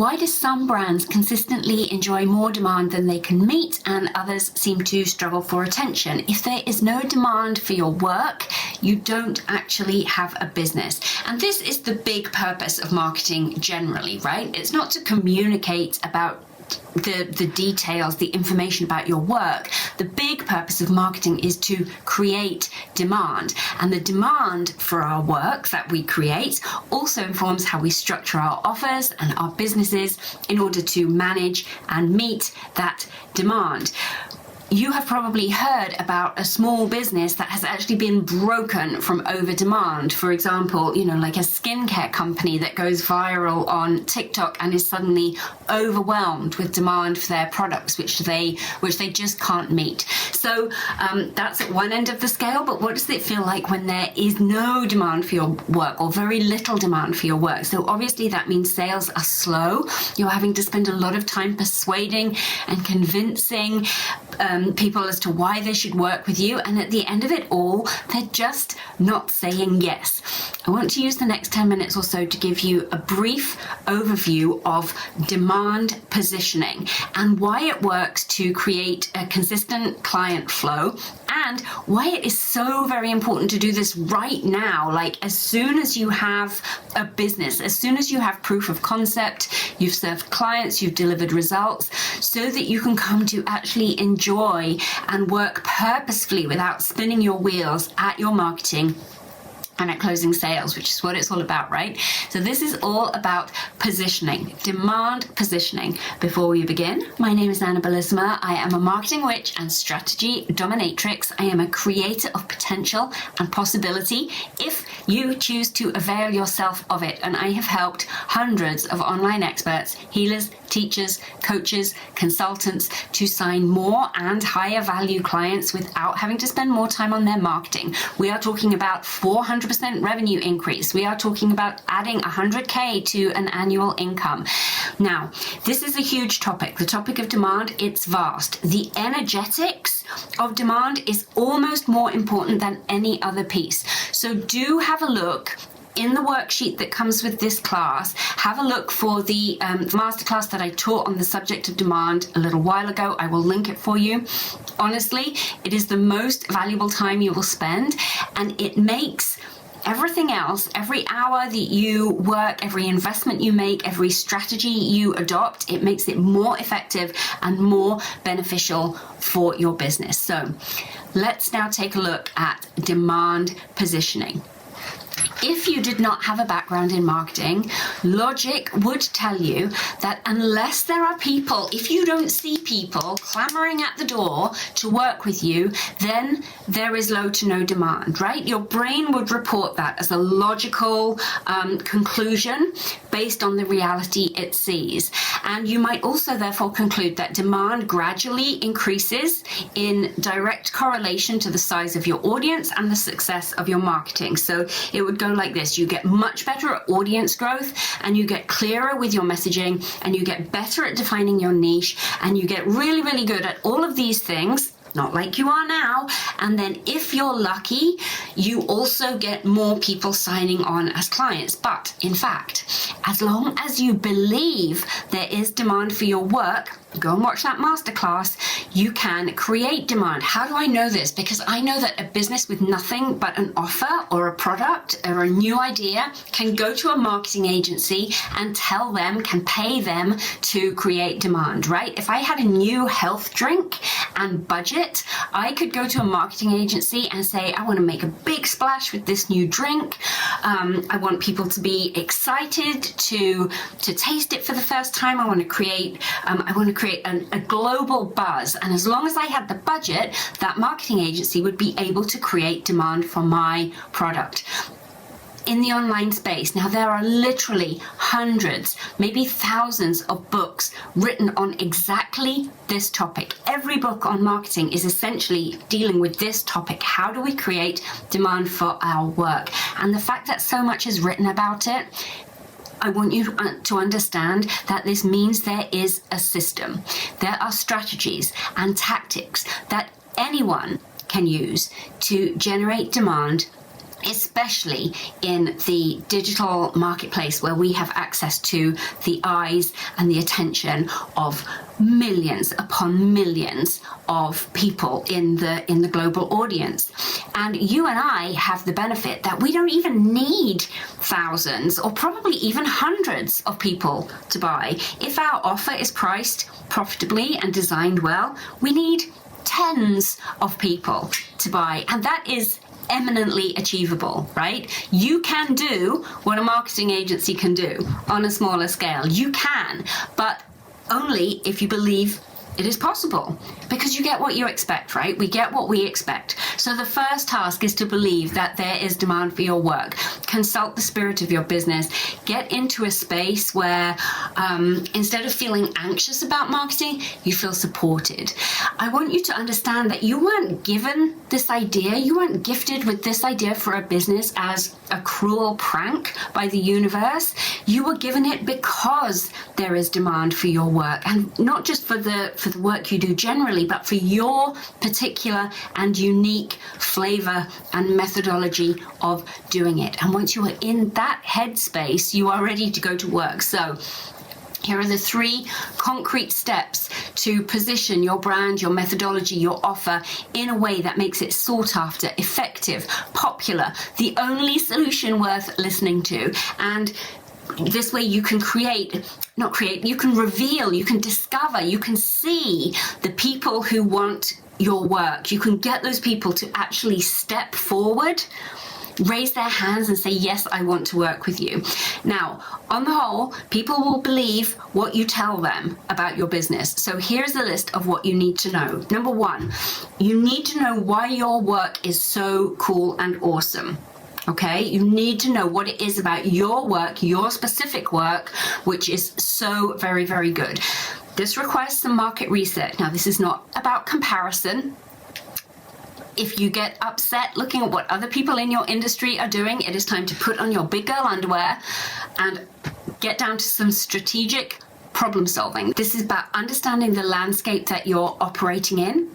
Why do some brands consistently enjoy more demand than they can meet and others seem to struggle for attention? If there is no demand for your work, you don't actually have a business. And this is the big purpose of marketing generally, right? It's not to communicate about the details, the information about your work. The big purpose of marketing is to create demand, and the demand for our work that we create also informs how we structure our offers and our businesses in order to manage and meet that demand. You have probably heard about a small business that has actually been broken from over demand. For example, like a skincare company that goes viral on TikTok and is suddenly overwhelmed with demand for their products, which they just can't meet. So that's at one end of the scale. But what does it feel like when there is no demand for your work or very little demand for your work? So obviously that means sales are slow. You're having to spend a lot of time persuading and convincing people as to why they should work with you, and at the end of it all, they're just not saying yes. I want to use the next 10 minutes or so to give you a brief overview of demand positioning and why it works to create a consistent client flow, and why it is so very important to do this right now. Like, as soon as you have a business, as soon as you have proof of concept, you've served clients, you've delivered results, so that you can come to actually enjoy and work purposefully without spinning your wheels at your marketing and at closing sales, which is what it's all about, right? So this is all about positioning, demand positioning. Before we begin, my name is Anna Belisma. I am a marketing witch and strategy dominatrix. I am a creator of potential and possibility if you choose to avail yourself of it. And I have helped hundreds of online experts, healers, teachers, coaches, consultants to sign more and higher value clients without having to spend more time on their marketing. We are talking about 400% revenue increase. We are talking about adding 100K to an annual income. Now, this is a huge topic. The topic of demand, it's vast. The energetics of demand is almost more important than any other piece. So do have a look in the worksheet that comes with this class. Have a look for the masterclass that I taught on the subject of demand a little while ago. I will link it for you. Honestly, it is the most valuable time you will spend, and it makes everything else, every hour that you work, every investment you make, every strategy you adopt, it makes it more effective and more beneficial for your business. So let's now take a look at demand positioning. If you did not have a background in marketing, logic would tell you that unless there are people, if you don't see people clamoring at the door to work with you, then there is low to no demand, right? Your brain would report that as a logical conclusion based on the reality it sees. And you might also therefore conclude that demand gradually increases in direct correlation to the size of your audience and the success of your marketing. So it would go like this. You get much better at audience growth, and you get clearer with your messaging, and you get better at defining your niche, and you get really, really good at all of these things, not like you are now. And then if you're lucky, you also get more people signing on as clients. But in fact, as long as you believe there is demand for your work, go and watch that masterclass, you can create demand. How do I know this? Because I know that a business with nothing but an offer or a product or a new idea can go to a marketing agency and tell them, can pay them to create demand, right? If I had a new health drink and budget, I could go to a marketing agency and say, I want to make a big splash with this new drink. I want people to be excited to taste it for the first time. I want to create a global buzz. And as long as I had the budget, that marketing agency would be able to create demand for my product. In the online space, now there are literally hundreds, maybe thousands of books written on exactly this topic. Every book on marketing is essentially dealing with this topic. How do we create demand for our work? And the fact that so much is written about it, I want you to understand that this means there is a system. There are strategies and tactics that anyone can use to generate demand especially in the digital marketplace where we have access to the eyes and the attention of millions upon millions of people in the global audience. And you and I have the benefit that we don't even need thousands or probably even hundreds of people to buy. If our offer is priced profitably and designed well, we need tens of people to buy, and that is eminently achievable, right? You can do what a marketing agency can do on a smaller scale. You can, but only if you believe it is possible, because you get what you expect, right? We get what we expect. So the first task is to believe that there is demand for your work. Consult the spirit of your business. Get into a space where instead of feeling anxious about marketing, you feel supported. I want you to understand that you weren't given this idea, you weren't gifted with this idea for a business as a cruel prank by the universe. You were given it because there is demand for your work, and not just for the work you do generally, but for your particular and unique flavor and methodology of doing it. And once you are in that headspace, you are ready to go to work. So here are the 3 concrete steps to position your brand, your methodology, your offer in a way that makes it sought after, effective, popular, the only solution worth listening to. And this way you can you can reveal, you can discover, you can see the people who want your work. You can get those people to actually step forward, raise their hands and say, yes, I want to work with you. Now, on the whole, people will believe what you tell them about your business. So here's a list of what you need to know. Number 1, you need to know why your work is so cool and awesome. Okay, you need to know what it is about your work, your specific work, which is so very, very good. This requires some market research. Now, this is not about comparison. If you get upset looking at what other people in your industry are doing, it is time to put on your big girl underwear and get down to some strategic problem solving. This is about understanding the landscape that you're operating in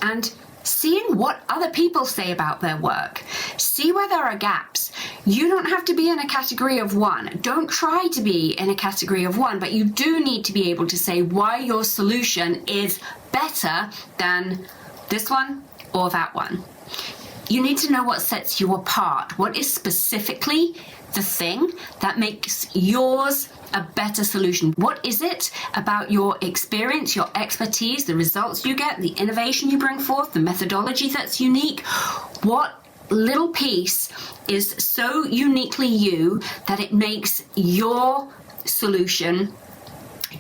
and seeing what other people say about their work. See where there are gaps. You don't have to be in a category of one. Don't try to be in a category of one, but you do need to be able to say why your solution is better than this one or that one. You need to know what sets you apart. What is specifically the thing that makes yours a better solution? What is it about your experience, your expertise, the results you get, the innovation you bring forth, the methodology that's unique? What little piece is so uniquely you that it makes your solution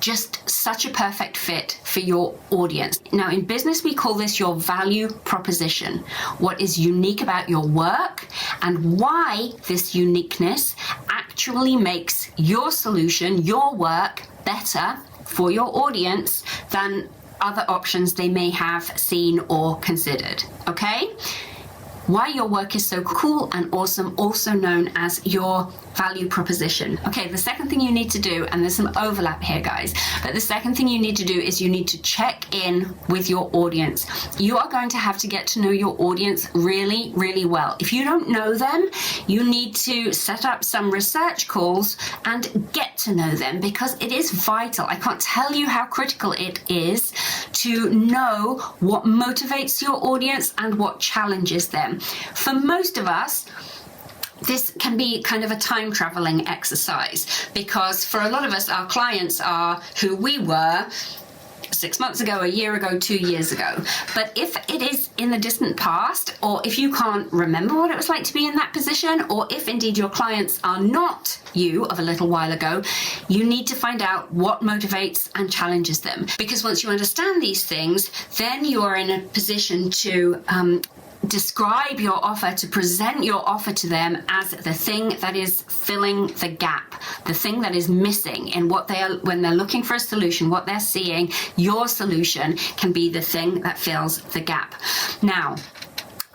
just such a perfect fit for your audience? Now, in business, we call this your value proposition. What is unique about your work and why this uniqueness actually makes your solution, your work, better for your audience than other options they may have seen or considered. Okay? Why your work is so cool and awesome, also known as your value proposition. Okay, the second thing you need to do, and there's some overlap here, guys, but the second thing you need to do is you need to check in with your audience. You are going to have to get to know your audience really, really well. If you don't know them, you need to set up some research calls and get to know them, because it is vital. I can't tell you how critical it is to know what motivates your audience and what challenges them. For most of us, this can be kind of a time traveling exercise, because for a lot of us, our clients are who we were 6 months ago, a year ago, 2 years ago. But if it is in the distant past, or if you can't remember what it was like to be in that position, or if indeed your clients are not you of a little while ago, you need to find out what motivates and challenges them. Because once you understand these things, then you are in a position to describe your offer, to present your offer to them as the thing that is filling the gap, the thing that is missing in what they are when they're looking for a solution, what they're seeing. Your solution can be the thing that fills the gap. Now,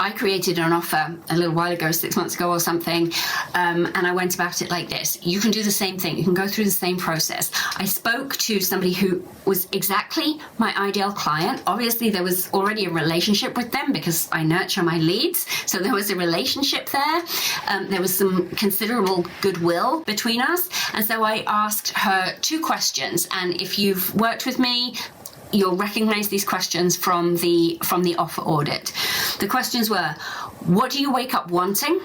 I created an offer a little while ago, 6 months ago or something, and I went about it like this. You can do the same thing. You can go through the same process. I spoke to somebody who was exactly my ideal client. Obviously, there was already a relationship with them because I nurture my leads. So there was a relationship there. There was some considerable goodwill between us. And so I asked her 2 questions. And if you've worked with me, you'll recognize these questions from the offer audit. The questions were, what do you wake up wanting?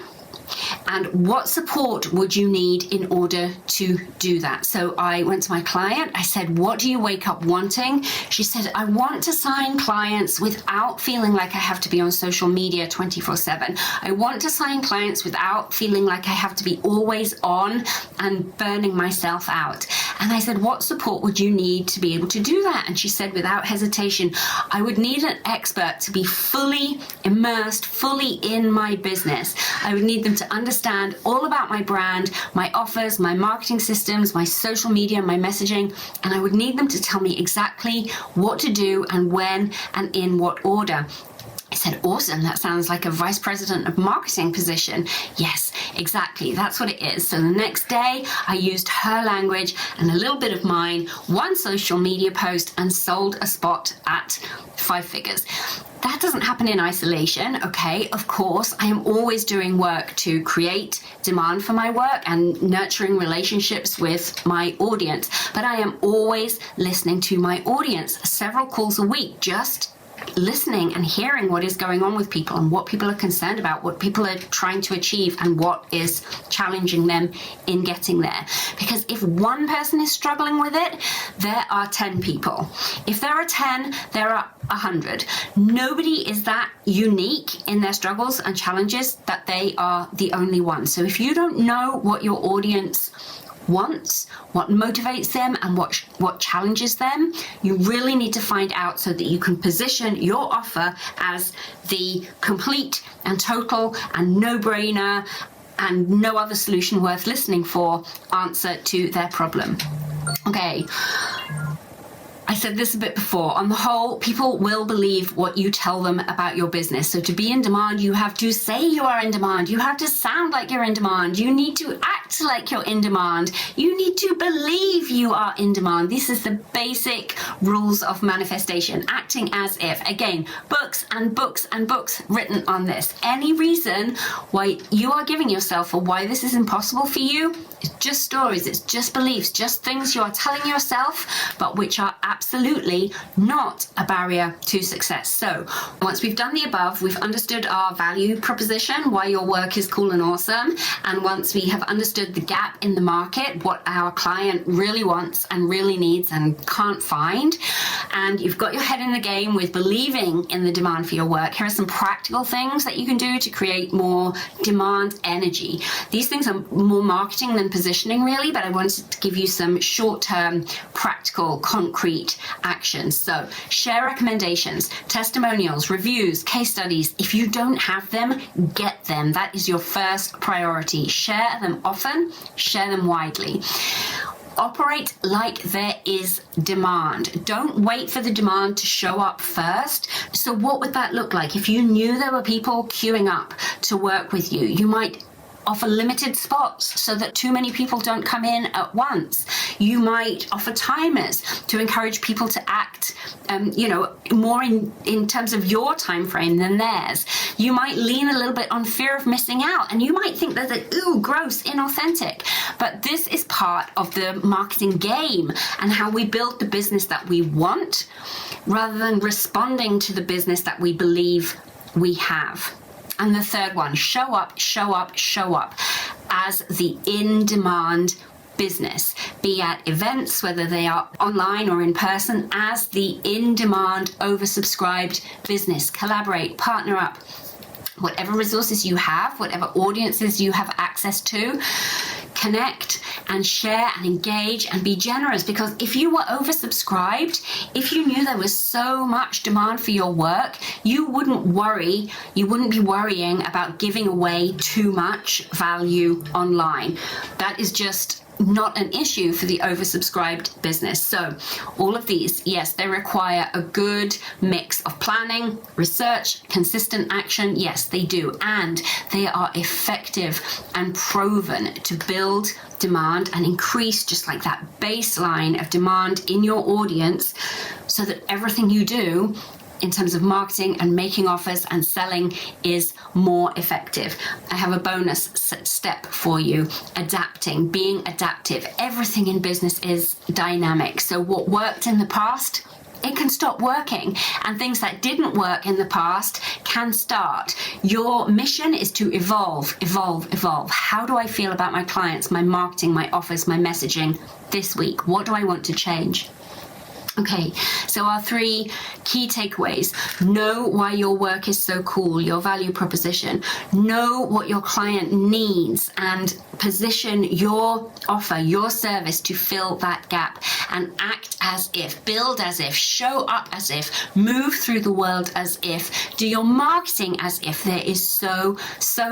And what support would you need in order to do that? So I went to my client. I said, what do you wake up wanting? She said, I want to sign clients without feeling like I have to be on social media 24/7. I want to sign clients without feeling like I have to be always on and burning myself out. And I said, what support would you need to be able to do that? And she said, without hesitation, I would need an expert to be fully immersed, fully in my business. I would need them to understand all about my brand, my offers, my marketing systems, my social media, my messaging, and I would need them to tell me exactly what to do and when and in what order. I said, awesome, that sounds like a vice president of marketing position. Yes, exactly, that's what it is. So the next day, I used her language and a little bit of mine, 1 social media post, and sold a spot at 5 figures. That doesn't happen in isolation, okay? Of course, I am always doing work to create demand for my work and nurturing relationships with my audience, but I am always listening to my audience, several calls a week, just listening and hearing what is going on with people and what people are concerned about, what people are trying to achieve, and what is challenging them in getting there. Because if one person is struggling with it, there are 10 people. If there are 10, there are 100. Nobody is that unique in their struggles and challenges that they are the only one. So if you don't know what your audience wants, what motivates them, and what challenges them, you really need to find out so that you can position your offer as the complete and total and no-brainer and no other solution worth listening for answer to their problem. Okay. I said this a bit before. On the whole, people will believe what you tell them about your business. So to be in demand, you have to say you are in demand. You have to sound like you're in demand. You need to act like you're in demand. You need to believe you are in demand. This is the basic rules of manifestation. Acting as if. Again, books and books and books written on this. Any reason why you are giving yourself or why this is impossible for you, it's just stories, it's just beliefs, just things you are telling yourself, but which are absolutely not a barrier to success. So once we've done the above, we've understood our value proposition, why your work is cool and awesome. And once we have understood the gap in the market, what our client really wants and really needs and can't find, and you've got your head in the game with believing in the demand for your work, here are some practical things that you can do to create more demand energy. These things are more marketing than positioning really, but I wanted to give you some short-term, practical, concrete actions. So share recommendations, testimonials, reviews, case studies. If you don't have them, get them. That is your first priority. Share them often, share them widely. Operate like there is demand. Don't wait for the demand to show up first. So what would that look like? If you knew there were people queuing up to work with you, you might offer limited spots so that too many people don't come in at once. You might offer timers to encourage people to act, more in terms of your time frame than theirs. You might lean a little bit on fear of missing out, and you might think that gross, inauthentic. But this is part of the marketing game and how we build the business that we want, rather than responding to the business that we believe we have. And the third one, show up as the in-demand business. Be at events, whether they are online or in person, as the in-demand, oversubscribed business. Collaborate, partner up. Whatever resources you have, whatever audiences you have access to, connect and share and engage and be generous. Because if you were oversubscribed, if you knew there was so much demand for your work, you wouldn't be worrying about giving away too much value online. That is just not an issue for the oversubscribed business. So all of these, yes, they require a good mix of planning, research, consistent action. Yes, they do. And they are effective and proven to build demand and increase just like that baseline of demand in your audience, so that everything you do in terms of marketing and making offers and selling is more effective. I have a bonus step for you: adapting, being adaptive. Everything in business is dynamic. So what worked in the past, it can stop working, and things that didn't work in the past can start. Your mission is to evolve. How do I feel about my clients, my marketing, my offers, my messaging this week? What do I want to change? Okay, so our 3 key takeaways: know why your work is so cool, your value proposition, know what your client needs, and position your offer, your service to fill that gap, and act as if, build as if, show up as if, move through the world as if, do your marketing as if. There is so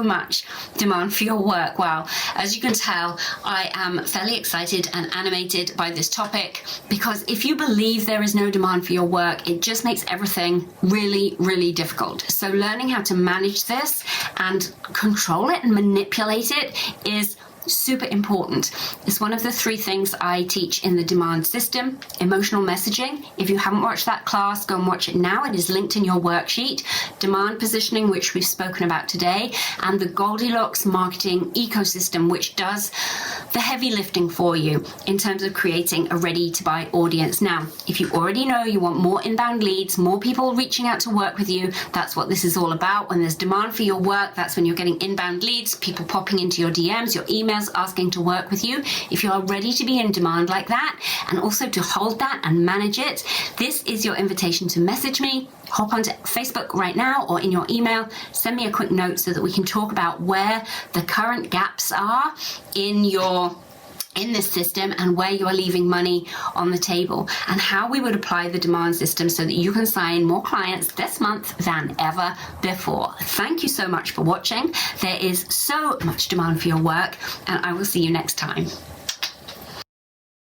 much demand for your work. Wow, as you can tell, I am fairly excited and animated by this topic, because if you believe there is no demand for your work, it just makes everything really difficult. So learning how to manage this and control it and manipulate it is super important. It's one of the 3 things I teach in the demand system: emotional messaging. If you haven't watched that class, go and watch it now. It is linked in your worksheet. Demand positioning, which we've spoken about today, and the Goldilocks marketing ecosystem, which does the heavy lifting for you in terms of creating a ready to buy audience. Now, if you already know you want more inbound leads, more people reaching out to work with you, that's what this is all about. When there's demand for your work, that's when you're getting inbound leads, people popping into your DMs, your emails, asking to work with you. If you are ready to be in demand like that, and also to hold that and manage it, this is your invitation to message me. Hop onto Facebook right now, or in your email, send me a quick note so that we can talk about where the current gaps are in this system, and where you are leaving money on the table, and how we would apply the demand system so that you can sign more clients this month than ever before. Thank you so much for watching. There is so much demand for your work, and I will see you next time.